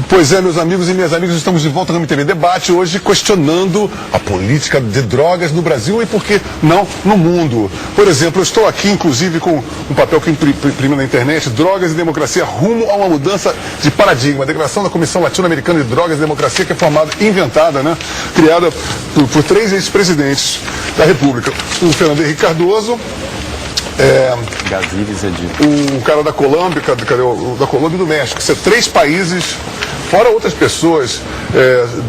Pois é, meus amigos e minhas amigas, estamos de volta no MTV Debate, hoje questionando a política de drogas no Brasil e, por que não, no mundo. Por exemplo, eu estou aqui, inclusive, com um papel que imprimi na internet, Drogas e Democracia, rumo a uma mudança de paradigma. A declaração da Comissão Latino-Americana de Drogas e Democracia, que é inventada, né? Criada por 3 ex-presidentes da República. O Fernando Henrique Cardoso, o cara da Colômbia, da Colômbia e do México. São 3 países, fora outras pessoas,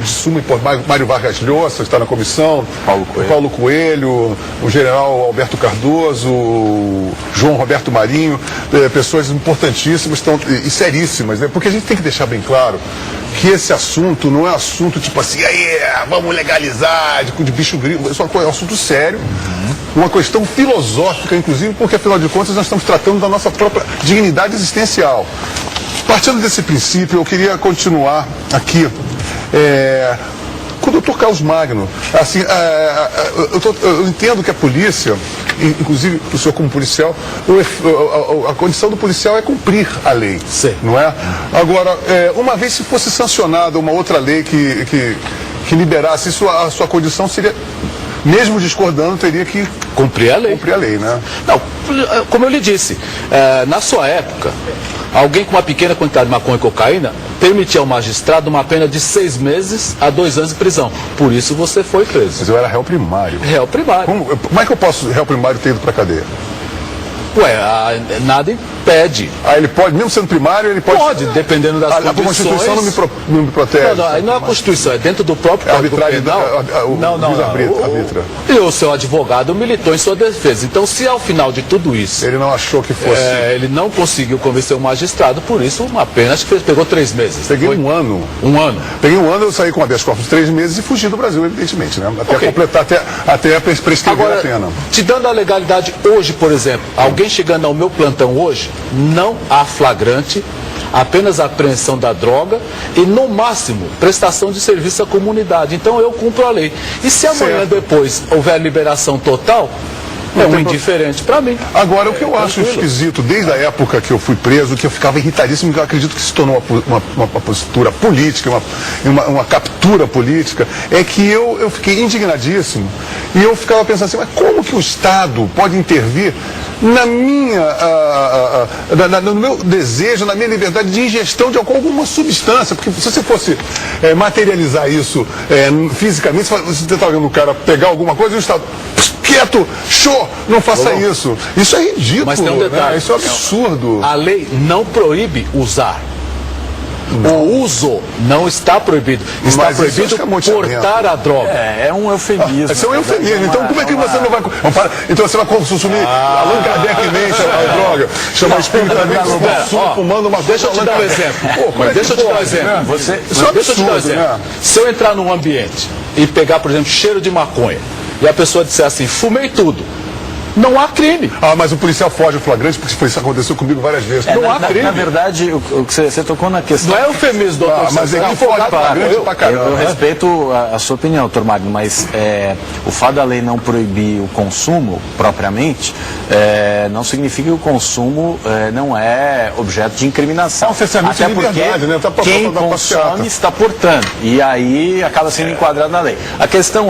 de suma importância. Mário Vargas Llosa, que está na comissão, Paulo Coelho, o general Alberto Cardoso, João Roberto Marinho, pessoas importantíssimas e seríssimas, né? Porque a gente tem que deixar bem claro que esse assunto não é assunto tipo assim, vamos legalizar, de bicho grilo, isso é um assunto sério, uma questão filosófica, inclusive, porque afinal de contas nós estamos tratando da nossa própria dignidade existencial. Partindo desse princípio, eu queria continuar aqui com o Dr. Carlos Magno. Assim, eu entendo que a polícia, inclusive o senhor como policial, a condição do policial é cumprir a lei, sim, não é? Agora, uma vez se fosse sancionada uma outra lei que liberasse isso, a sua condição seria, mesmo discordando, teria que cumprir a lei. Cumprir a lei, né? Não, como eu lhe disse, na sua época, alguém com uma pequena quantidade de maconha e cocaína permitia ao magistrado uma pena de 6 meses a 2 anos de prisão. Por isso você foi preso. Mas eu era réu primário. Réu primário. Como é que eu posso, réu primário, ter ido pra cadeia? Nada impede. Ele pode, mesmo sendo primário, ele pode... Pode, dependendo das condições. A Constituição não me protege. Não é a Constituição, é dentro do próprio Código Penal. Arbitra. E o seu advogado militou em sua defesa. Então, se ao final de tudo isso... Ele não achou que fosse... ele não conseguiu convencer o magistrado, por isso uma pena, acho que pegou 3 meses. Peguei um ano. Um ano. Peguei um ano, eu saí com habeas corpus de 3 meses e fugi do Brasil, evidentemente, né? Até completar, até prescrever a pena. Te dando a legalidade hoje, por exemplo, alguém chegando ao meu plantão hoje, não há flagrante, apenas a apreensão da droga e, no máximo, prestação de serviço à comunidade. Então eu cumpro a lei. E se amanhã depois houver liberação total, é um indiferente para mim. Agora, o que eu acho esquisito, desde a época que eu fui preso, que eu ficava irritadíssimo, que eu acredito que se tornou uma postura política, uma captura política, é que eu fiquei indignadíssimo e eu ficava pensando assim, mas como que o Estado pode intervir no meu desejo, na minha liberdade de ingestão de alguma substância? Porque se você fosse materializar isso fisicamente, você está vendo o cara pegar alguma coisa e o Estado... Quieto, show, não faça isso. Isso é ridículo. Mas tem um detalhe, né? Isso é um absurdo. A lei não proíbe usar. Não. O uso não está proibido. Está proibido portar a droga. É um eufemismo. Isso é um eufemismo. Então como é que você não vai... Então você vai consumir Allan Kardecmente a droga, chamar espiritualmente fumando uma... Deixa eu te dar um exemplo. Deixa eu te dar um exemplo. Deixa eu te dar um exemplo. Se eu entrar num ambiente e pegar, por exemplo, cheiro de maconha, e a pessoa disser assim, fumei tudo, não há crime. Mas o policial foge o flagrante, porque isso aconteceu comigo várias vezes. Não há crime. Na verdade, o que você tocou na questão... Não é eufemismo, doutor. Mas ele foge flagrante pra caramba. Eu respeito a sua opinião, doutor Magno, mas o fato da lei não proibir o consumo, propriamente, não significa que o consumo não é objeto de incriminação. Até porque quem consome está portando. E aí acaba sendo enquadrado na lei. A questão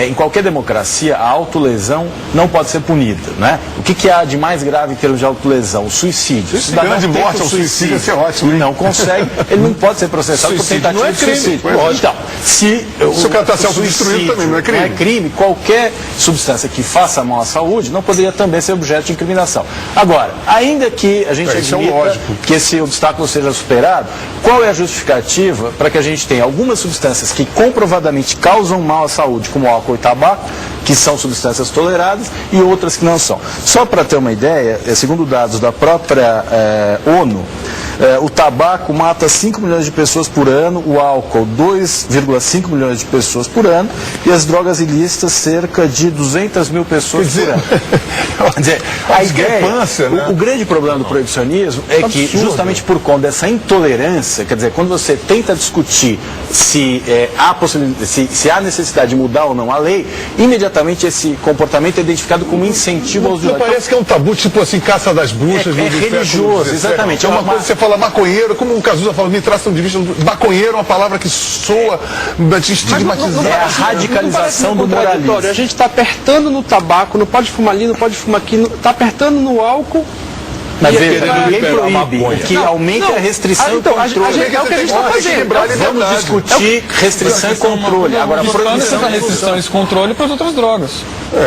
em qualquer democracia, a autolesão não pode ser punida, né? O que há de mais grave em termos de autolesão? O suicídio. Se dá de morte ao suicídio, isso é ótimo. Ele não consegue, ele não pode ser processado por tentativa de suicídio. Então, se o cara está se autodestruindo também, não é crime. Não é crime, qualquer substância que faça mal à saúde não poderia também ser objeto de incriminação. Agora, ainda que a gente admita que esse obstáculo seja superado, qual é a justificativa para que a gente tenha algumas substâncias que comprovadamente causam mal à saúde, como álcool e tabaco, que são substâncias toleradas, e outras que não são? Só para ter uma ideia, segundo dados da própria ONU, O tabaco mata 5 milhões de pessoas por ano, o álcool 2,5 milhões de pessoas por ano e as drogas ilícitas cerca de 200 mil pessoas por ano. Quer dizer, a ideia, né? O grande problema do proibicionismo é que, justamente por conta dessa intolerância, quer dizer, quando você tenta discutir se há necessidade de mudar ou não a lei, imediatamente esse comportamento é identificado como incentivo ao uso de drogas. Parece que é um tabu, tipo assim, caça das bruxas. É religioso, exatamente. É uma coisa que você fala maconheiro, como o Cazuza fala, me traçam de vista, maconheiro é uma palavra que soa estigmatizada. É a radicalização do moralismo. A gente está apertando no tabaco, não pode fumar ali, não pode fumar aqui, está apertando no álcool. Mas veja, ninguém proíbe, o que aumenta é a restrição e controle. É o que a gente está fazendo. Vamos discutir restrição e controle. Agora, a proibição essa restrição e esse controle para as outras drogas.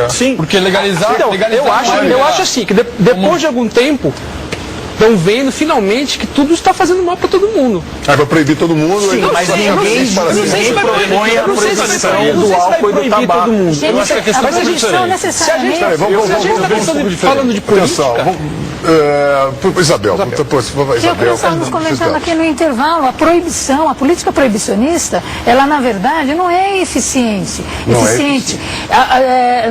Sim. Porque legalizar... Então, eu acho assim, que depois de algum tempo, estão vendo finalmente que tudo está fazendo mal para todo mundo. Vai proibir todo mundo? Sim, mas ninguém propõe a proibição do álcool e do tabaco. Eu acho que a questão é diferente. Se a gente está falando de política... Isabel, Isabel, estávamos comentando aqui no intervalo, a proibição, a política proibicionista, ela na verdade não é eficiente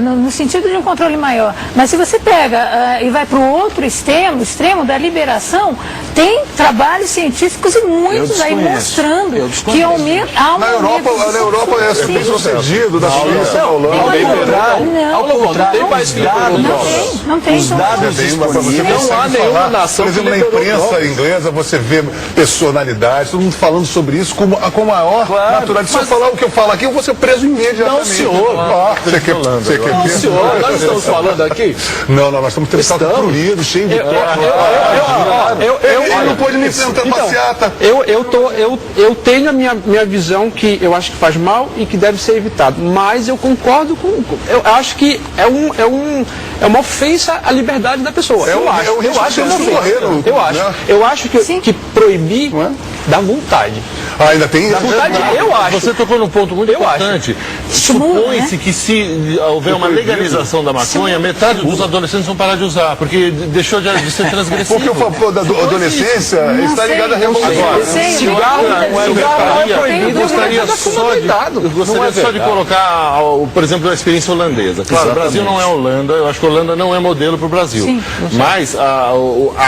no sentido de um controle maior. Mas se você pega e vai para o outro extremo da liberação, tem trabalhos científicos e muitos aí mostrando que há na Europa é bem sucedido, da Suíça, da Holanda. Não tem mais não tem. Os dados disponíveis. Não há nenhuma nação. Por exemplo, na imprensa inglesa você vê personalidades, todo mundo falando sobre isso com a maior naturalidade. Se eu falar o que eu falo aqui, eu vou ser preso imediatamente. Não, senhor. Você quer Não, senhor, nós estamos falando aqui. Não, nós estamos tendo estado prurido, cheio de Eu não pode nem sentar passeata. Eu tenho a minha visão que eu acho que faz mal e que deve ser evitado. Mas eu concordo com. Eu acho que é uma ofensa à liberdade da pessoa. Eu acho que proibir dá vontade. Ainda tem isso? Eu acho. Você tocou num ponto muito importante. Supõe-se que se houver uma legalização da maconha, metade dos adolescentes vão parar de usar, porque deixou de ser transgressivo. Porque o favor da adolescência está ligado à revolução. Cigarro não é proibido. Eu gostaria só de colocar, por exemplo, a experiência holandesa. Claro, o Brasil não é Holanda, eu acho que a Holanda não é modelo para o Brasil. Mas a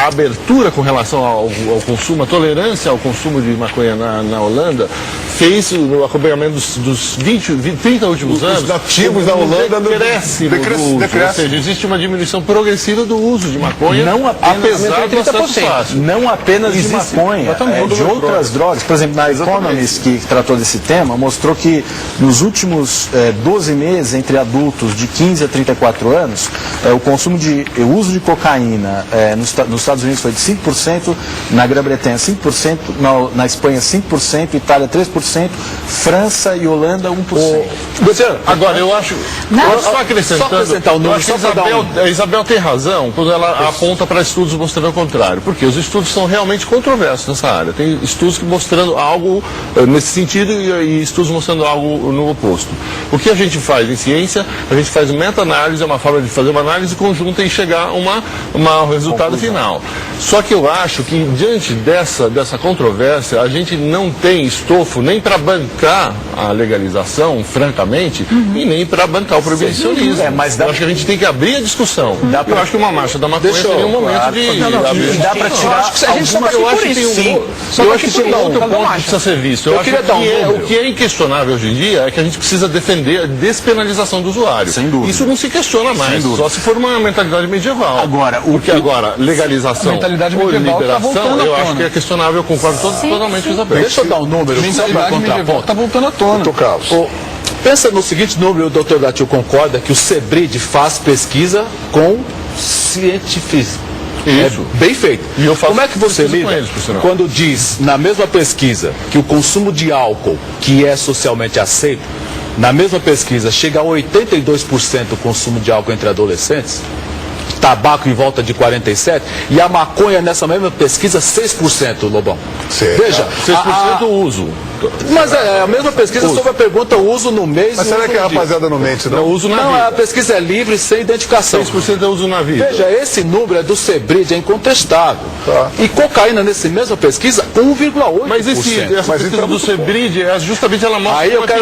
abertura com relação ao consumo, a tolerância ao consumo de maconha na Holanda, fez o acompanhamento dos 30 últimos anos. Os nativos da Holanda ou seja, existe uma diminuição progressiva do uso de maconha, não apenas, apesar do acesso fácil. Não apenas de maconha, de outras drogas. Por exemplo, na Economist, que tratou desse tema, mostrou que nos últimos 12 meses, entre adultos de 15 a 34 anos, o uso de cocaína nos Estados Unidos foi de 5%, na Grã-Bretanha 5%, na Espanha 5%, Itália 3%, França e Holanda 1%. Agora, eu acho... Só acrescentando, eu acho que a Isabel tem razão quando ela aponta para estudos mostrando o contrário. Porque os estudos são realmente controversos nessa área. Tem estudos mostrando algo nesse sentido e estudos mostrando algo no oposto. O que a gente faz em ciência, a gente faz meta-análise, é uma forma de fazer uma análise conjunta e chegar a um resultado final. Só que eu acho que, diante dessa controvérsia, a gente não tem estofo nem para bancar a legalização, francamente, e nem para bancar o proibicionismo. Eu acho que a gente tem que abrir a discussão. Eu acho que uma marcha da maconha seria um momento de... Dá para tirar Eu acho que tem um outro ponto que precisa ser visto. Eu acho que o que é inquestionável hoje em dia é que a gente precisa defender a despenalização do usuário. Sem dúvida. Isso não se questiona mais, só se for uma mentalidade medieval. Porque agora, legalização ou liberação, eu acho que é questionável, eu concordo totalmente com o Isabel. Deixa eu dar um número só para contraponto. Está voltando à tona. Pensa no seguinte número, o doutor Gatil concorda que o CEBRID faz pesquisa com cientificismo. Isso. Bem feito. E eu faço como é que você lida quando diz, na mesma pesquisa, que o consumo de álcool, que é socialmente aceito, na mesma pesquisa chega a 82% o consumo de álcool entre adolescentes, tabaco em volta de 47%, e a maconha nessa mesma pesquisa 6%, Lobão. Certo. Veja, 6% uso. Mas é a mesma pesquisa sobre a pergunta uso no mês. Mas será que a rapaziada não mente, não? Uso na Não, vida. a pesquisa é livre, sem identificação. 6% é uso na vida. Veja, esse número é do Sebrid, é incontestável. Tá. E cocaína, nessa mesma pesquisa, 1,8%. Mas essa pesquisa do Sebrid, justamente ela mostra Aí eu quero